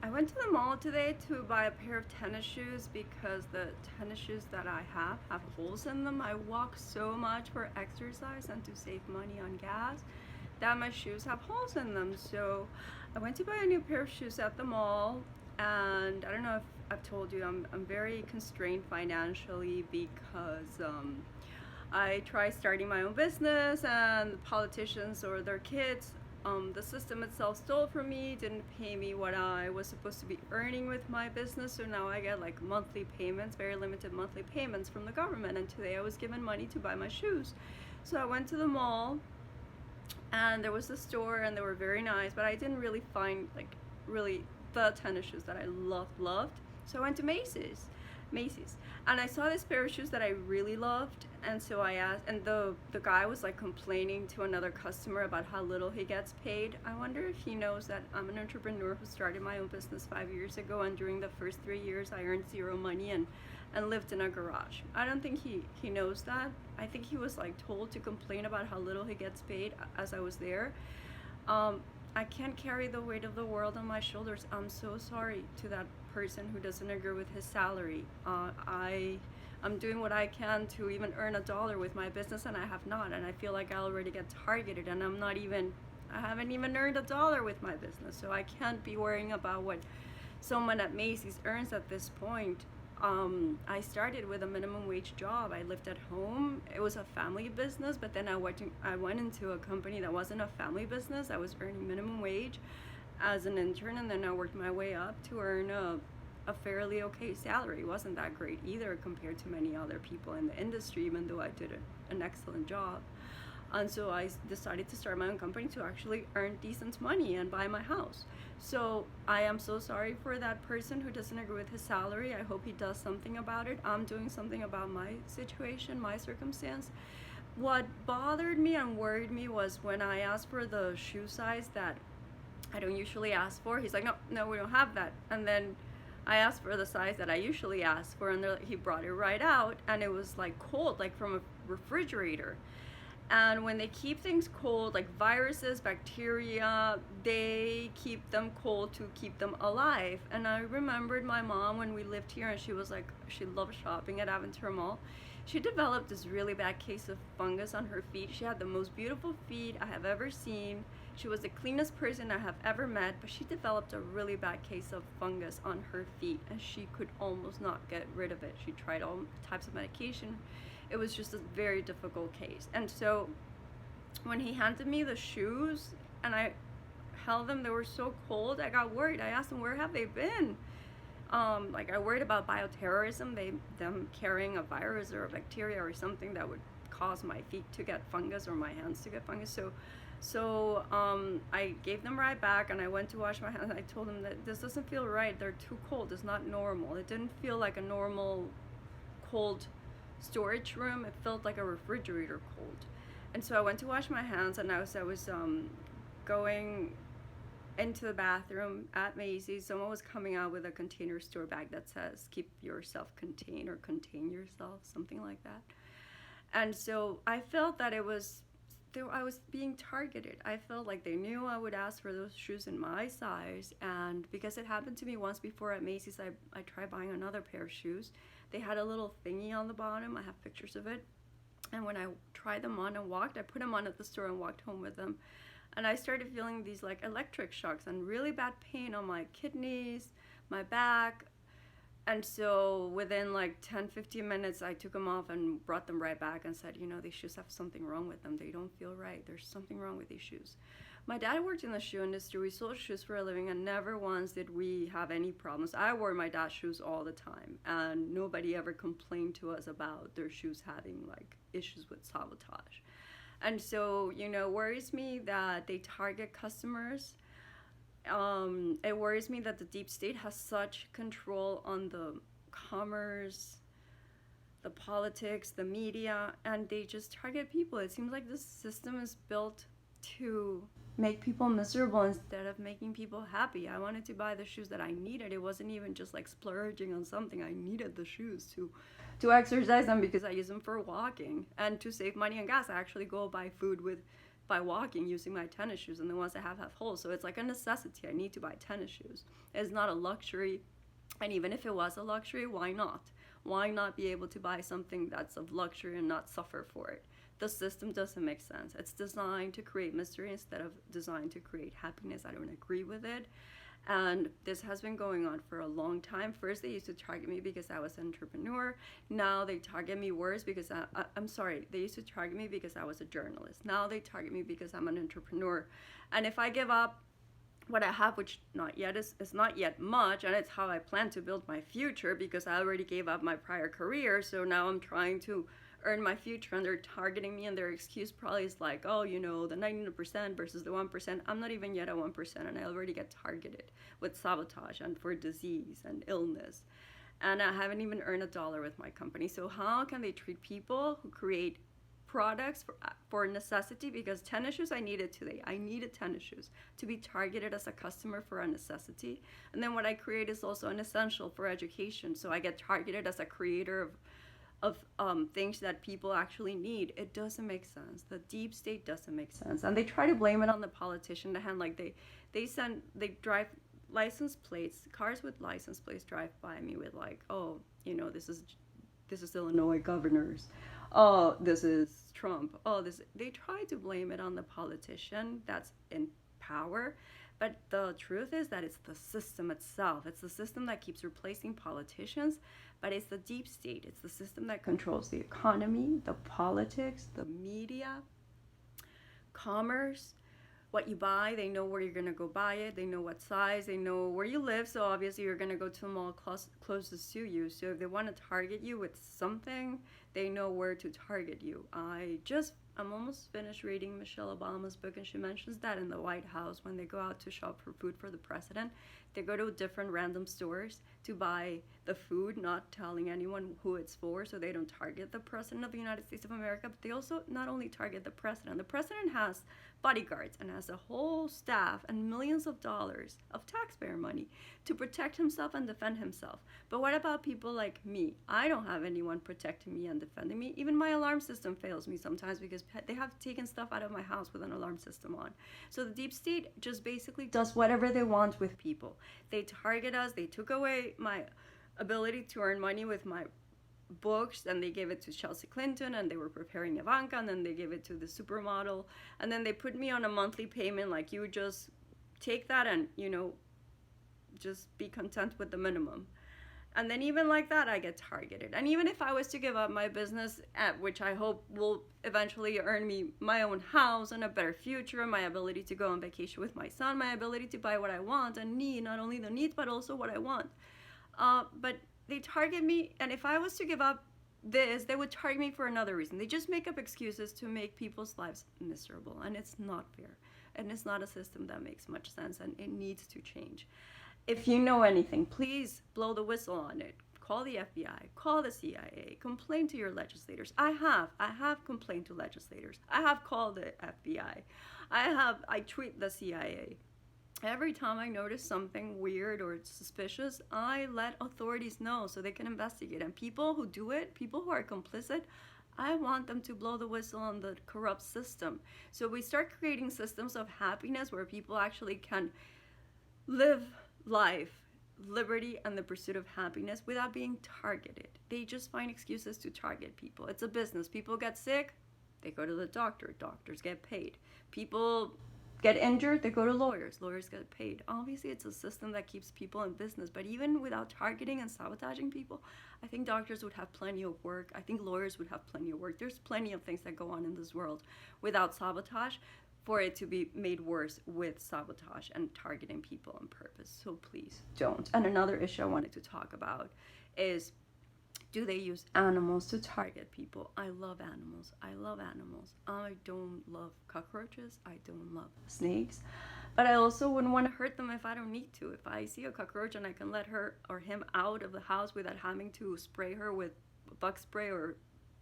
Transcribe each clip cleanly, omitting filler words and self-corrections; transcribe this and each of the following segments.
I went to the mall today to buy a pair of tennis shoes because the tennis shoes that I have holes in them. I walk so much for exercise and to save money on gas that my shoes have holes in them. So I went to buy a new pair of shoes at the mall, and I don't know if I've told you, I'm very constrained financially because I tried starting my own business, and the politicians or their kids, the system itself stole from me, didn't pay me what I was supposed to be earning with my business. So now I get like monthly payments, very limited monthly payments from the government. And today I was given money to buy my shoes. So I went to the mall, and there was a store, and they were very nice, but I didn't really find like really the tennis shoes that I loved. So I went to Macy's, and I saw this pair of shoes that I really loved, and so I asked, and the guy was like complaining to another customer about how little he gets paid. I wonder if he knows that I'm an entrepreneur who started my own business 5 years ago, and during the first 3 years I earned zero money and lived in a garage. I don't think he knows that. I think he was like told to complain about how little he gets paid as I was there. I can't carry the weight of the world on my shoulders. I'm so sorry to that person who doesn't agree with his salary. I'm doing what I can to even earn a dollar with my business, and I have not. And I feel like I already get targeted, and I haven't even earned a dollar with my business. So I can't be worrying about what someone at Macy's earns at this point. I started with a minimum wage job. I lived at home. It was a family business, but then I went into a company that wasn't a family business. I was earning minimum wage as an intern, and then I worked my way up to earn a fairly okay salary. It wasn't that great either compared to many other people in the industry, even though I did an excellent job. And so I decided to start my own company to actually earn decent money and buy my house. So I am so sorry for that person who doesn't agree with his salary. I hope he does something about it. I'm doing something about my situation, my circumstance. What bothered me and worried me was when I asked for the shoe size that I don't usually ask for. He's like, no, we don't have that. And then I asked for the size that I usually ask for, and he brought it right out, and it was like cold, like from a refrigerator. And when they keep things cold, like viruses, bacteria, they keep them cold to keep them alive. And I remembered my mom when we lived here, and she was like, she loved shopping at Aventura Mall. She developed this really bad case of fungus on her feet. She had the most beautiful feet I have ever seen. She was the cleanest person I have ever met, but she developed a really bad case of fungus on her feet, and she could almost not get rid of it. She tried all types of medication. It was just a very difficult case. And so when he handed me the shoes and I held them, they were so cold, I got worried. I asked him, where have they been? Like I worried about bioterrorism, them carrying a virus or a bacteria or something that would cause my feet to get fungus or my hands to get fungus. So I gave them right back, and I went to wash my hands. I told them that this doesn't feel right. They're too cold. It's not normal. It didn't feel like a normal cold storage room. It felt like a refrigerator cold. And so I went to wash my hands, and I was going into the bathroom at Macy's. Someone was coming out with a container store bag that says keep yourself contained or contain yourself, something like that. And so I felt that I was being targeted. I felt like they knew I would ask for those shoes in my size, and because it happened to me once before at Macy's, I tried buying another pair of shoes. They had a little thingy on the bottom. I have pictures of it. And when I tried them on and walked, I put them on at the store and walked home with them. And I started feeling these like electric shocks and really bad pain on my kidneys, my back. And so within like 10-15 minutes, I took them off and brought them right back and said, these shoes have something wrong with them. They don't feel right. There's something wrong with these shoes. My dad worked in the shoe industry. We sold shoes for a living, and never once did we have any problems. I wore my dad's shoes all the time, and nobody ever complained to us about their shoes having like issues with sabotage. And so, worries me that they target customers. It worries me that the deep state has such control on the commerce, the politics, the media, and they just target people. It seems like this system is built to make people miserable instead of making people happy. I wanted to buy the shoes that I needed. It wasn't even just like splurging on something. I needed the shoes to exercise them because I use them for walking, and to save money on gas. I actually go buy food with by walking using my tennis shoes, and the ones I have holes. So it's like a necessity. I need to buy tennis shoes. It's not a luxury. And even if it was a luxury, why not? Why not be able to buy something that's of luxury and not suffer for it? The system doesn't make sense. It's designed to create misery instead of designed to create happiness. I don't agree with it. And this has been going on for a long time. First, they used to target me because I was an entrepreneur. Now they target me worse because I'm sorry, they used to target me because I was a journalist. Now they target me because I'm an entrepreneur. And if I give up what I have, which not yet is not yet much, and it's how I plan to build my future, because I already gave up my prior career, so now I'm trying to earn my future, and they're targeting me, and their excuse probably is like, oh, you know, the 99% versus the 1%. I'm not even yet at 1%, and I already get targeted with sabotage and for disease and illness, and I haven't even earned $1 with my company. So how can they treat people who create products for necessity? Because tennis shoes, I needed today. I needed tennis shoes to be targeted as a customer for a necessity. And then what I create is also an essential for education. So I get targeted as a creator of things that people actually need. It doesn't make sense. The deep state doesn't make sense. And they try to blame it on the politician. The hand, like they drive license plates, cars with license plates drive by me with like, oh, you know, this is Illinois governors. Oh, this is Trump. Oh, they try to blame it on the politician that's in power. But the truth is that it's the system itself. It's the system that keeps replacing politicians, but it's the deep state. It's the system that controls the economy, the politics, the media, commerce, what you buy. They know where you're going to go buy it. They know what size. They know where you live. So obviously you're going to go to the mall closest to you. So if they want to target you with something, they know where to target you. I'm almost finished reading Michelle Obama's book, and she mentions that in the White House, when they go out to shop for food for the president, they go to different random stores to buy the food, not telling anyone who it's for, so they don't target the president of the United States of America. But they also not only target the president. The president has bodyguards and has a whole staff and millions of dollars of taxpayer money to protect himself and defend himself. But what about people like me? I don't have anyone protecting me and defending me. Even my alarm system fails me sometimes because they have taken stuff out of my house with an alarm system on. So the deep state just basically does whatever they want with people. They target us. They took away my ability to earn money with my books, and they gave it to Chelsea Clinton, and they were preparing Ivanka, and then they gave it to the supermodel, and then they put me on a monthly payment, like, you just take that and, you know, just be content with the minimum. And then even like that, I get targeted. And even if I was to give up my business, which I hope will eventually earn me my own house and a better future, my ability to go on vacation with my son, my ability to buy what I want and need, not only the needs, but also what I want. But they target me, and if I was to give up this, they would target me for another reason. They just make up excuses to make people's lives miserable, and it's not fair. And it's not a system that makes much sense, and it needs to change. If you know anything, please blow the whistle on it. Call the FBI, call the CIA, complain to your legislators. I have complained to legislators. I have called the FBI. I tweet the CIA. Every time I notice something weird or suspicious, I let authorities know so they can investigate. And people who do it, people who are complicit, I want them to blow the whistle on the corrupt system. So we start creating systems of happiness where people actually can live life, liberty, and the pursuit of happiness without being targeted. They just find excuses to target people. It's a business. People get sick, they go to the doctor. Doctors get paid. People get injured, they go to lawyers. Lawyers get paid. Obviously, it's a system that keeps people in business. But even without targeting and sabotaging people, I think doctors would have plenty of work. I think lawyers would have plenty of work. There's plenty of things that go on in this world without sabotage for it to be made worse with sabotage and targeting people on purpose. So please don't. And another issue I wanted to talk about is, do they use animals to target people? I love animals. I love animals. I don't love cockroaches. I don't love snakes. But I also wouldn't want to hurt them if I don't need to. If I see a cockroach and I can let her or him out of the house without having to spray her with bug spray or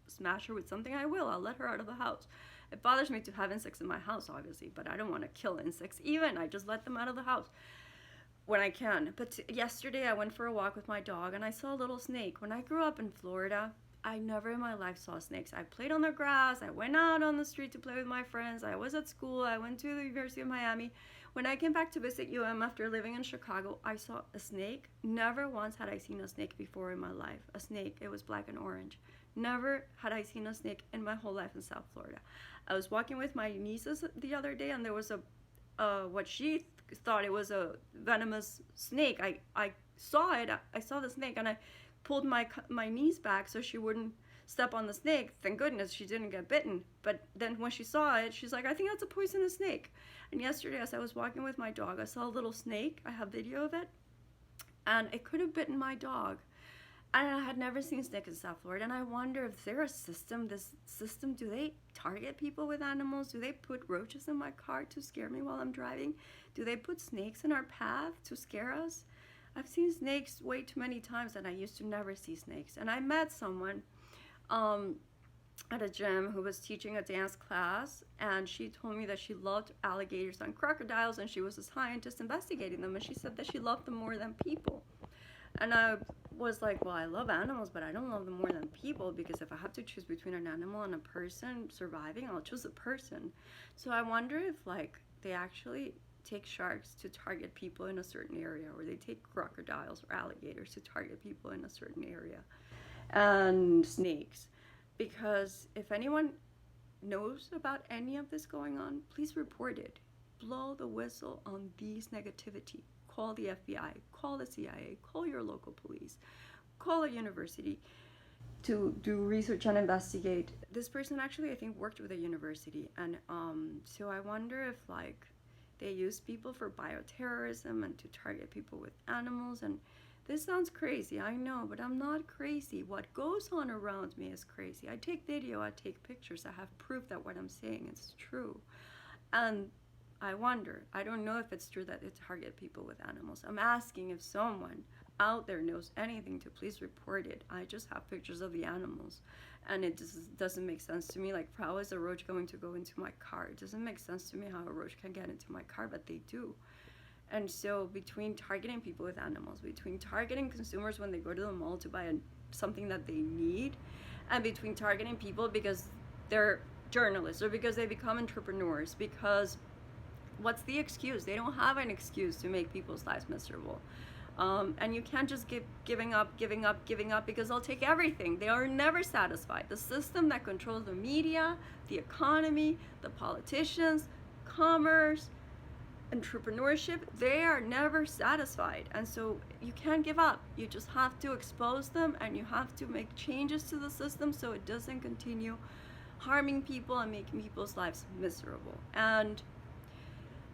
smash her with something, I will. I'll let her out of the house. It bothers me to have insects in my house, obviously, but I don't want to kill insects even. I just let them out of the house when I can. But yesterday I went for a walk with my dog and I saw a little snake. When I grew up in Florida, I never in my life saw snakes. I played on the grass. I went out on the street to play with my friends. I was at school. I went to the University of Miami. When I came back to visit after living in Chicago, I saw a snake. Never once had I seen a snake before in my life. A snake. It was black and orange. Never had I seen a snake in my whole life in South Florida. I was walking with my nieces the other day, and there was what she thought it was a venomous snake. I saw it. I saw the snake, and I pulled my niece back so she wouldn't step on the snake. Thank goodness she didn't get bitten. But then when she saw it, she's like, I think that's a poisonous snake. And yesterday, as I was walking with my dog, I saw a little snake. I have video of it, and it could have bitten my dog. And I had never seen snakes in South Florida, and I wonder if there's a system. This system, do they target people with animals? Do they put roaches in my car to scare me while I'm driving? Do they put snakes in our path to scare us? I've seen snakes way too many times, and I used to never see snakes. And I met someone at a gym who was teaching a dance class, and she told me that she loved alligators and crocodiles, and she was a scientist investigating them, and she said that she loved them more than people. And I was like, well, I love animals, but I don't love them more than people, because if I have to choose between an animal and a person surviving, I'll choose a person. So I wonder if they actually take sharks to target people in a certain area, or they take crocodiles or alligators to target people in a certain area, and snakes. Because if anyone knows about any of this going on, please report it. Blow the whistle on these negativity. Call the FBI, call the CIA, call your local police, call a university to do research and investigate. This person actually, I think, worked with a university, and so I wonder if they use people for bioterrorism and to target people with animals. And this sounds crazy, I know, but I'm not crazy. What goes on around me is crazy. I take video, I take pictures, I have proof that what I'm saying is true. And I wonder, I don't know if it's true that they target people with animals. I'm asking if someone out there knows anything to please report it. I just have pictures of the animals, and it just doesn't make sense to me. How is a roach going to go into my car? It doesn't make sense to me how a roach can get into my car, but they do. And so between targeting people with animals, between targeting consumers when they go to the mall to buy something that they need, and between targeting people because they're journalists or because they become entrepreneurs, because what's the excuse? They don't have an excuse to make people's lives miserable. And you can't just keep giving up, because they'll take everything. They are never satisfied. The system that controls the media, the economy, the politicians, commerce, entrepreneurship, they are never satisfied. And so you can't give up. You just have to expose them, and you have to make changes to the system so it doesn't continue harming people and making people's lives miserable. And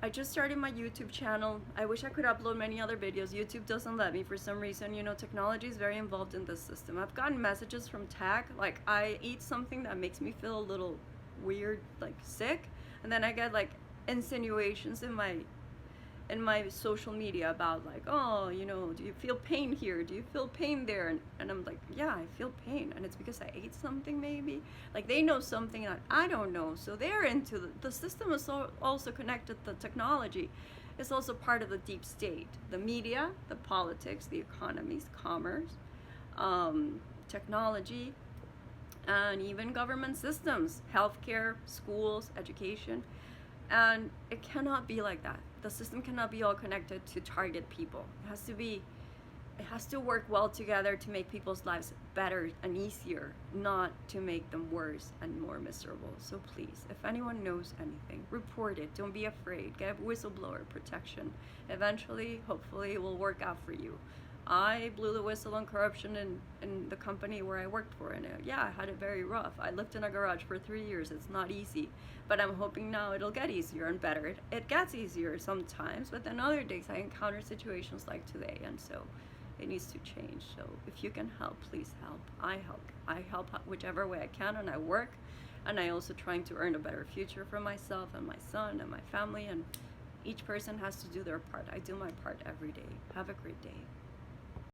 I just started my YouTube channel. I wish I could upload many other videos. YouTube doesn't let me for some reason. Technology is very involved in this system. I've gotten messages from tech, I eat something that makes me feel a little weird, sick, and then I get insinuations in my social media about oh, do you feel pain here? Do you feel pain there? And I'm like, yeah, I feel pain, and it's because I ate something maybe. They know something that I don't know, so they're into the system is also connected to technology. It's also part of the deep state, the media, the politics, the economies, commerce, technology, and even government systems, healthcare, schools, education. And it cannot be like that. The system cannot be all connected to target people. It has to work well together to make people's lives better and easier, not to make them worse and more miserable. So please, if anyone knows anything, report it. Don't be afraid. Get whistleblower protection. Eventually, hopefully, it will work out for you. I blew the whistle on corruption in the company where I worked for, and I had it very rough. I lived in a garage for 3 years. It's not easy, but I'm hoping now it'll get easier and better. It gets easier sometimes, but then other days I encounter situations like today, and so it needs to change. So if you can help, please help. I help whichever way I can, and I work, and I also trying to earn a better future for myself and my son and my family, and each person has to do their part. I do my part every day. Have a great day.